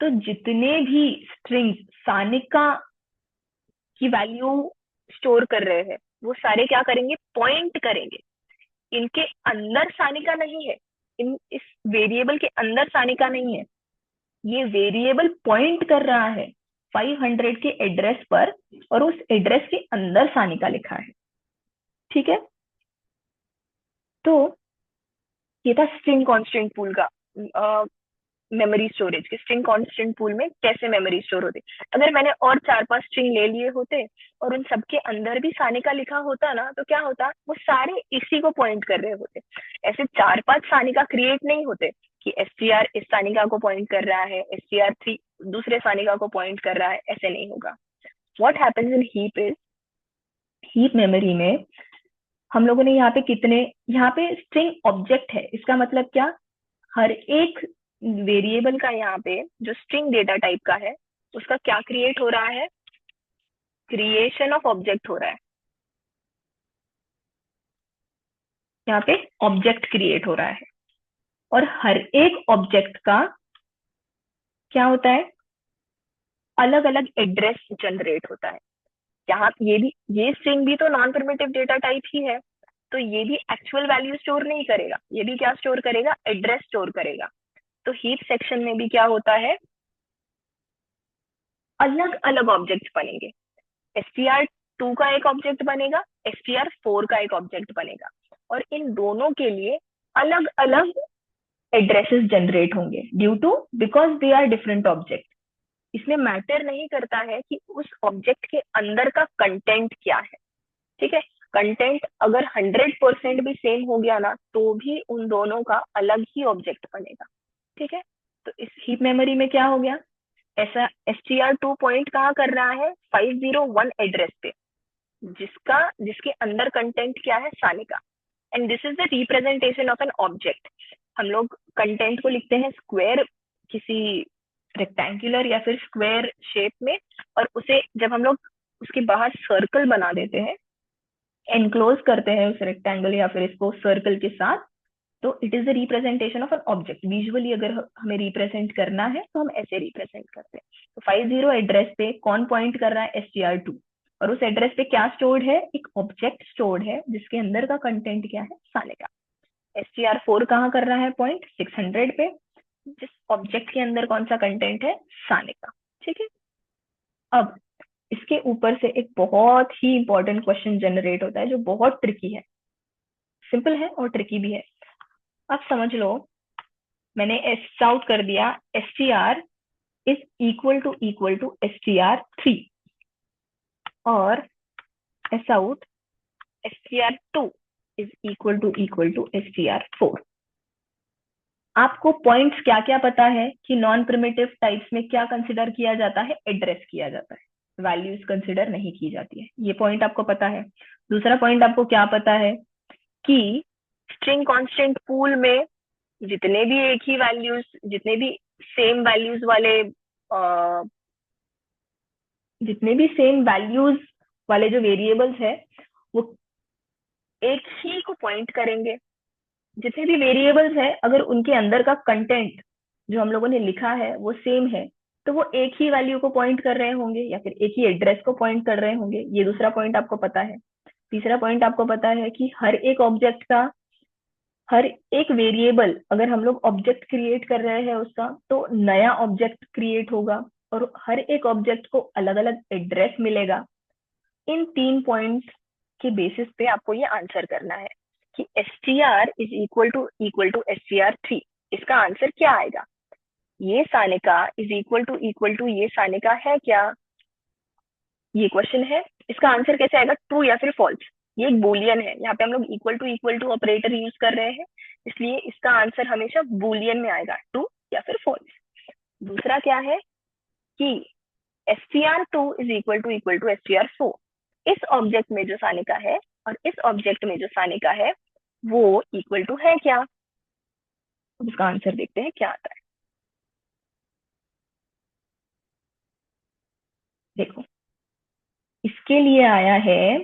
तो जितने भी स्ट्रिंग्स सानिका की वैल्यू स्टोर कर रहे हैं वो सारे क्या करेंगे, पॉइंट करेंगे। इनके अंदर सानिका नहीं है, इस वेरिएबल के अंदर सानिका नहीं है, ये वेरिएबल पॉइंट कर रहा है 500 के एड्रेस पर, और उस एड्रेस के अंदर सानिका लिखा है। ठीक है, तो ये था स्ट्रिंग कांस्टेंट पूल का मेमोरी स्टोरेज के। स्ट्रिंग कांस्टेंट पूल में कैसे मेमोरी स्टोर होती। अगर मैंने और 4-5 स्ट्रिंग ले लिए होते और उन सबके अंदर भी सानिका लिखा होता ना, तो क्या होता, वो सारे इसी को पॉइंट कर रहे होते। ऐसे 4-5 सानिका क्रिएट नहीं होते कि str इस सानिका को पॉइंट कर रहा है, str3 दूसरे सानिका को पॉइंट कर रहा है, ऐसे नहीं होगा। What happens in heap is, heap memory में हम लोगों ने यहाँ पे कितने, यहाँ पे स्ट्रिंग ऑब्जेक्ट है, इसका मतलब क्या, हर एक वेरिएबल का यहाँ पे जो स्ट्रिंग डेटा टाइप का है उसका क्या क्रिएट हो रहा है, क्रिएशन ऑफ ऑब्जेक्ट हो रहा है। यहाँ पे ऑब्जेक्ट क्रिएट हो रहा है, और हर एक ऑब्जेक्ट का क्या होता है, अलग अलग एड्रेस जनरेट होता है। यहाँ ये भी, ये स्ट्रिंग भी तो नॉन प्रिमिटिव डेटा टाइप ही है, तो ये भी एक्चुअल वैल्यू स्टोर नहीं करेगा, ये भी क्या स्टोर करेगा, एड्रेस स्टोर करेगा। तो हीप सेक्शन में भी क्या होता है, अलग अलग ऑब्जेक्ट बनेंगे। str2 का एक ऑब्जेक्ट बनेगा, str4 का एक ऑब्जेक्ट बनेगा, और इन दोनों के लिए अलग अलग एड्रेसेस जनरेट होंगे due to, because they are different object. इसमें मैटर नहीं करता है कि उस ऑब्जेक्ट के अंदर का कंटेंट क्या है। ठीक है, कंटेंट अगर 100% भी सेम हो गया ना, तो भी उन दोनों का अलग ही ऑब्जेक्ट बनेगा। ठीक है, तो इस हीप मेमोरी में क्या हो गया, ऐसा str2 पॉइंट कहाँ कर रहा है, 501 एड्रेस पे, जिसके अंदर कंटेंट क्या है, Sanika. And this is the representation of an object. हम लोग कंटेंट को लिखते हैं स्क्वायर, किसी रेक्टेंगुलर या फिर स्क्वायर शेप में, और उसे जब हम लोग उसके बाहर सर्कल बना देते हैं, एनक्लोज करते हैं उस रेक्टेंगल या फिर इसको सर्कल के साथ, तो it is the representation of an object. Visually अगर हमें रिप्रेजेंट करना है तो हम ऐसे रिप्रेजेंट करते हैं। तो 50 एड्रेस पे कौन पॉइंट कर रहा है, str2, और उस एड्रेस पे क्या स्टोर्ड है, एक ऑब्जेक्ट स्टोर्ड है जिसके अंदर का कंटेंट क्या है, सानिका। str4 कहाँ कर रहा है पॉइंट, 600 पे, जिस ऑब्जेक्ट के अंदर कौन सा कंटेंट है, सानिका। ठीक है, अब इसके ऊपर से एक बहुत ही इंपॉर्टेंट क्वेश्चन जनरेट होता है जो बहुत ट्रिकी है, सिंपल है और ट्रिकी भी है। अब समझ लो, मैंने एस आउट कर दिया, str is equal to str3, और S out str2 is equal to str4। आपको पॉइंट्स क्या क्या पता है कि नॉन प्रिमिटिव टाइप्स में क्या कंसिडर किया जाता है, एड्रेस किया जाता है, वैल्यूज कंसिडर नहीं की जाती है, ये पॉइंट आपको पता है। दूसरा पॉइंट आपको क्या पता है कि स्ट्रिंग कांस्टेंट पूल में जितने भी एक ही वैल्यूज, जितने भी सेम वैल्यूज वाले जितने भी सेम वैल्यूज वाले जो वेरिएबल्स है वो एक ही को पॉइंट करेंगे। जितने भी वेरिएबल्स है, अगर उनके अंदर का कंटेंट जो हम लोगों ने लिखा है वो सेम है, तो वो एक ही वैल्यू को पॉइंट कर रहे होंगे या फिर एक ही एड्रेस को पॉइंट कर रहे होंगे। ये दूसरा पॉइंट आपको पता है। तीसरा पॉइंट आपको पता है कि हर एक ऑब्जेक्ट का, हर एक वेरिएबल, अगर हम लोग ऑब्जेक्ट क्रिएट कर रहे हैं उसका, तो नया ऑब्जेक्ट क्रिएट होगा और हर एक ऑब्जेक्ट को अलग अलग एड्रेस मिलेगा। इन 3 पॉइंट्स के बेसिस पे आपको ये आंसर करना है कि str is equal to str3। इसका आंसर क्या आएगा, ये सानिका इज इक्वल टू ये सानिका है क्या, ये क्वेश्चन है। इसका आंसर कैसे आएगा, ट्रू या फिर फॉल्स। ये एक बुलियन है, यहाँ पे हम लोग इक्वल टू ऑपरेटर यूज कर रहे हैं, इसलिए इसका आंसर हमेशा बुलियन में आएगा, ट्रू या फिर फॉल्स। दूसरा क्या है कि str2 is equal to str4। इस ऑब्जेक्ट में जो सानिका है और इस ऑब्जेक्ट में जो सानिका है वो इक्वल टू है क्या। इसका आंसर देखते हैं क्या आता है। देखो, इसके लिए आया है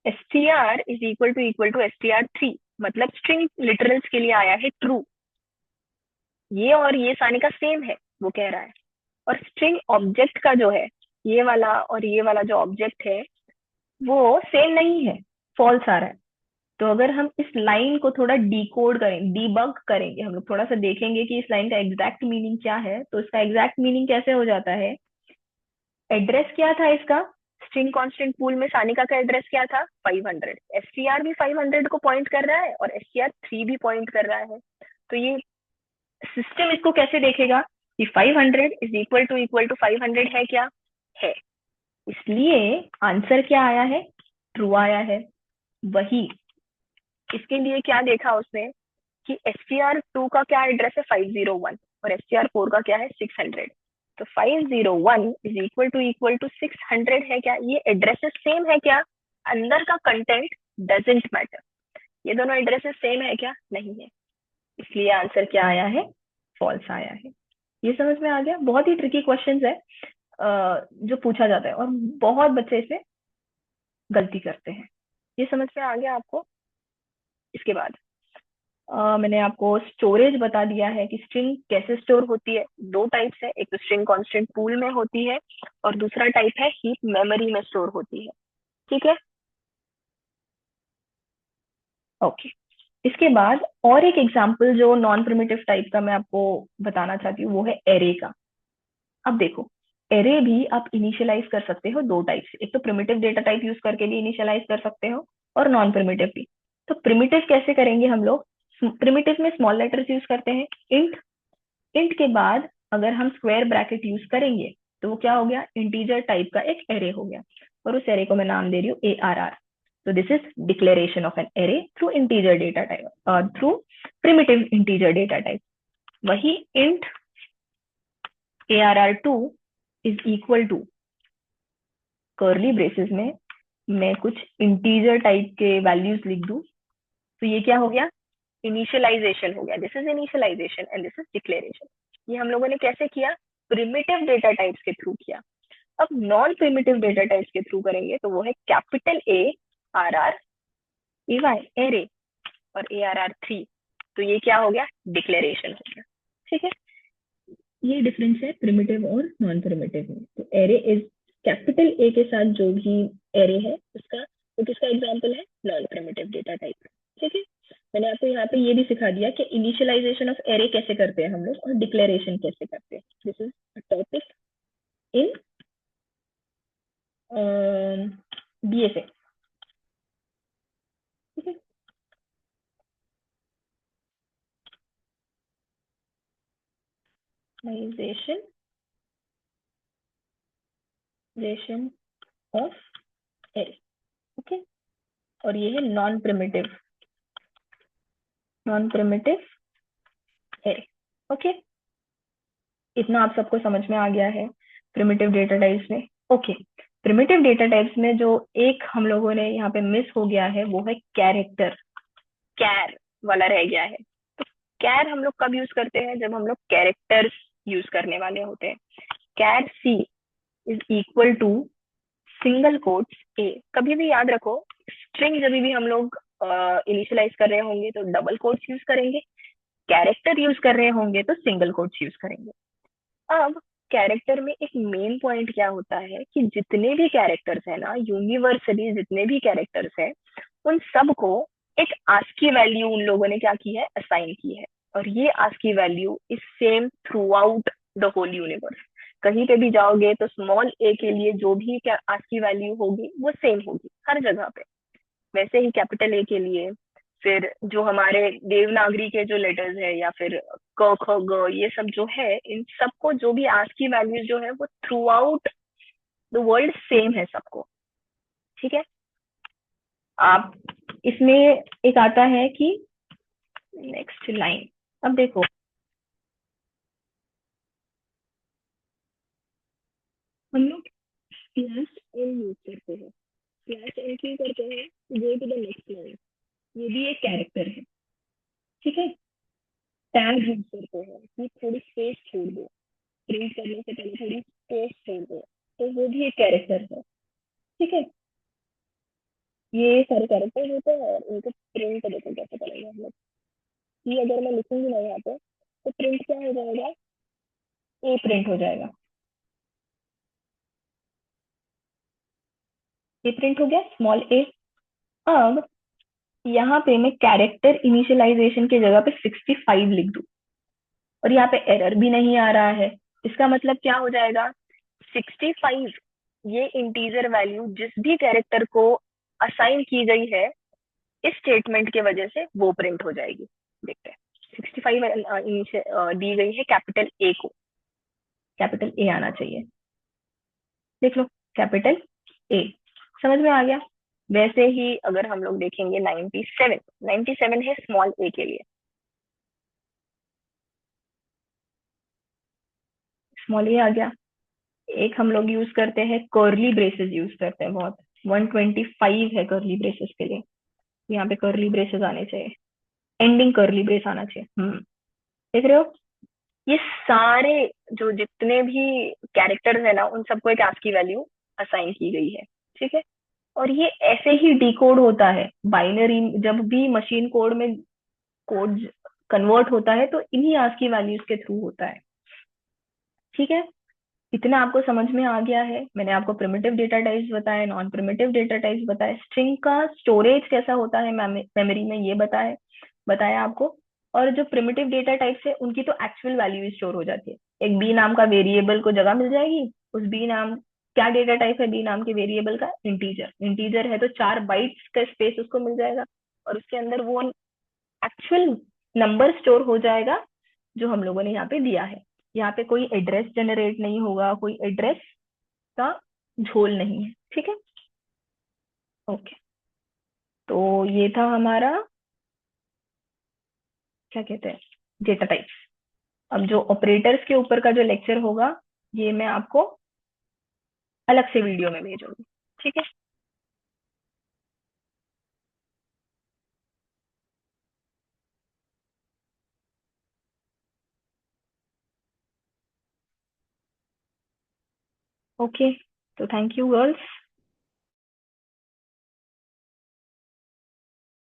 str is equal to str3, मतलब स्ट्रिंग लिटरल्स के लिए आया है ट्रू। ये और ये सानिका सेम है वो कह रहा है, और स्ट्रिंग ऑब्जेक्ट का जो है, ये वाला और ये वाला जो ऑब्जेक्ट है वो सेम नहीं है, फॉल्स आ रहा है। तो अगर हम इस लाइन को थोड़ा डिकोड करें, डीबग करेंगे, हम लोग थोड़ा सा देखेंगे कि इस लाइन का एग्जैक्ट मीनिंग क्या है, तो इसका एग्जैक्ट मीनिंग कैसे हो जाता है। एड्रेस क्या था इसका, स्ट्रिंग कांस्टेंट पूल में सानिका का एड्रेस क्या था 500, एसटीआर भी 500 को पॉइंट कर रहा है और एसटीआर 3 भी पॉइंट कर रहा है। तो ये सिस्टम इसको कैसे देखेगा कि 500 इज इक्वल टू 500 है क्या, है। इसलिए आंसर क्या आया है, ट्रू आया है। वही इसके लिए क्या देखा उसने कि STR2 का क्या एड्रेस है 501 और STR4 का क्या है 600। तो 501 इज इक्वल टू 600 है क्या, ये एड्रेसेस सेम है क्या, अंदर का कंटेंट डजेंट मैटर, ये दोनों एड्रेसेस सेम है क्या, नहीं है। इसलिए आंसर क्या आया है, फॉल्स आया है। ये समझ में आ गया। बहुत ही ट्रिकी क्वेश्चन है जो पूछा जाता है और बहुत बच्चे इसमें गलती करते हैं। ये समझ में आ गया आपको। इसके बाद मैंने आपको स्टोरेज बता दिया है कि स्ट्रिंग कैसे स्टोर होती है। दो टाइप्स है, एक तो स्ट्रिंग कांस्टेंट पूल में होती है और दूसरा टाइप है हीप मेमोरी में स्टोर होती है। ठीक है, ओके। इसके बाद और एक एग्जांपल जो नॉन प्रिमिटिव टाइप का मैं आपको बताना चाहती हूँ वो है एरे का। अब देखो, एरे भी आप इनिशियलाइज कर सकते हो दो टाइप से, एक तो प्रिमिटिव डेटा टाइप यूज करके भी इनिशियलाइज कर सकते हो और नॉन प्रिमिटिव भी। तो प्रिमिटिव कैसे करेंगे हम लोग, प्रिमिटिव में स्मॉल लेटर्स यूज करते हैं, इंट। इंट के बाद अगर हम स्क्वायर ब्रैकेट यूज करेंगे तो वो क्या हो गया, इंटीजर टाइप का एक एरे हो गया। और उस एरे को मैं नाम दे रही हूँ ARR। तो this is declaration of an array through integer data type, through primitive integer data type. वही int ARR2 is equal to curly braces में मैं कुछ इंटीजर टाइप के वैल्यूज लिख दूं, तो ये क्या हो गया, इनिशियलाइजेशन हो गया। This is initialisation and this is declaration. ये हम लोगों ने कैसे किया, प्रिमिटिव डेटा टाइप्स के थ्रू किया। अब नॉन प्रिमिटिव डेटा टाइप्स के थ्रू करेंगे तो वो है कैपिटल ARR एरे और ARR3। तो ये क्या हो गया, डिक्लेरेशन हो गया। ठीक है, ये डिफरेंस है प्रिमिटिव और नॉन प्रिमिटिव में। तो एरे इज कैपिटल ए के साथ जो भी एरे है उसका, वो किसका एग्जांपल है, नॉन प्रिमिटिव डेटा टाइप। ठीक है, मैंने आपको यहाँ पे ये भी सिखा दिया कि इनिशियलाइजेशन ऑफ एरे कैसे करते हैं हम लोग और डिक्लेरेशन कैसे करते हैं। This is a topic in BSA। ठीक है, इनिशियलाइजेशन ऑफ एरे। ओके, और ये है नॉन प्रिमिटिव एरे। ओके, इतना आप सबको समझ में आ गया है प्रिमिटिव डेटा टाइप्स में। ओके, प्रिमिटिव डेटा टाइप्स में जो एक हम लोगों ने यहाँ पे मिस हो गया है वो है कैरेक्टर, कैर वाला रह गया है। तो कैर हम लोग कब यूज करते हैं, जब हम लोग कैरेक्टर्स यूज करने वाले होते हैं। Char C is equal to single quotes A। कभी भी याद रखो, स्ट्रिंग जब भी हम लोग इनिशियलाइज कर रहे होंगे तो डबल कोट्स यूज करेंगे, कैरेक्टर यूज कर रहे होंगे तो सिंगल कोट्स यूज करेंगे। अब कैरेक्टर में एक मेन पॉइंट क्या होता है कि जितने भी कैरेक्टर्स है ना, यूनिवर्सली जितने भी कैरेक्टर्स है, उन सबको एक आस्की वैल्यू उन लोगों ने क्या की है, असाइन की है। और ये ASCII value is same throughout the whole universe. कहीं पे भी जाओगे तो स्मॉल a के लिए जो भी क्या आस्की वैल्यू होगी वो सेम होगी हर जगह पे। वैसे ही कैपिटल ए के लिए, फिर जो हमारे देवनागरी के जो लेटर्स है या फिर क ख ग ये सब जो है, इन सबको जो भी आज की वैल्यूज जो है वो through out the world same है सबको। ठीक है, आप इसमें एक आता है कि नेक्स्ट लाइन। अब देखो, हम लोग स्लैश एन यूज करते हैं, स्लैश एन क्यों करते हैं, go to the next line, ये भी एक कैरेक्टर है। ठीक है, टैग यूज करते हैं कि थोड़ी स्पेस छोड़ दो, प्रिंट करने से पहले थोड़ी स्पेस छोड़ दो, तो वो भी एक कैरेक्टर है। ठीक है, ये सारे कैरेक्टर होते हैं और इनको प्रिंट देखो कैसे करेंगे हम लोग। ये अगर मैं लिखूंगी ना यहाँ पे तो प्रिंट क्या हो जाएगा, ए प्रिंट हो जाएगा। ए प्रिंट हो गया, स्मॉल ए। अब यहाँ पे मैं कैरेक्टर इनिशियलाइजेशन की जगह पे 65 लिख दूं और यहाँ पे एरर भी नहीं आ रहा है, इसका मतलब क्या हो जाएगा? 65 ये इंटीजर वैल्यू जिस भी कैरेक्टर को असाइन की गई है इस स्टेटमेंट के वजह से वो प्रिंट हो जाएगी। देखते हैं। 65 दी गई है कैपिटल ए को, कैपिटल ए आना चाहिए। देख लो, कैपिटल ए। समझ में आ गया? वैसे ही अगर हम लोग देखेंगे 97, 97 है स्मॉल ए के लिए। स्मॉल ए आ गया। एक हम लोग यूज करते हैं, कर्ली ब्रेसेस यूज करते हैं बहुत। 125 है कर्ली ब्रेसेस के लिए, यहाँ पे कर्ली ब्रेसेस आने चाहिए, एंडिंग कर्ली ब्रेस आना चाहिए। देख रहे हो? ये सारे जो जितने भी कैरेक्टर्स है ना उन सबको एक ASCII वैल्यू असाइन की गई है। ठीक है। और ये ऐसे ही डिकोड होता है बाइनरी, जब भी मशीन कोड में कोड कन्वर्ट होता है तो इन्हीं ASCII वैल्यूज के थ्रू होता है। ठीक है। इतना आपको समझ में आ गया है। मैंने आपको प्रिमिटिव डेटा टाइप्स बताए, नॉन प्रिमिटिव डेटा टाइप्स बताए, स्ट्रिंग का स्टोरेज कैसा होता है मेमोरी में ये बताए बताया आपको। और जो प्रिमिटिव डेटा टाइप्स है उनकी तो एक्चुअल वैल्यू स्टोर हो जाती है। एक बी नाम का वेरिएबल को जगह मिल जाएगी। उस बी नाम, क्या डेटा टाइप है बी नाम के वेरिएबल का? इंटीजर। इंटीजर है तो 4 बाइट्स का स्पेस उसको मिल जाएगा और उसके अंदर वो एक्चुअल नंबर स्टोर हो जाएगा जो हम लोगों ने यहाँ पे दिया है। यहाँ पे कोई एड्रेस जनरेट नहीं होगा, कोई एड्रेस का झोल नहीं है। ठीक है। ओके। तो ये था हमारा, क्या कहते हैं, डेटा टाइप्स। अब जो ऑपरेटर्स के ऊपर का जो लेक्चर होगा ये मैं आपको अलग से वीडियो में भेजूंगी। ठीक है। ओके। तो थैंक यू गर्ल्स।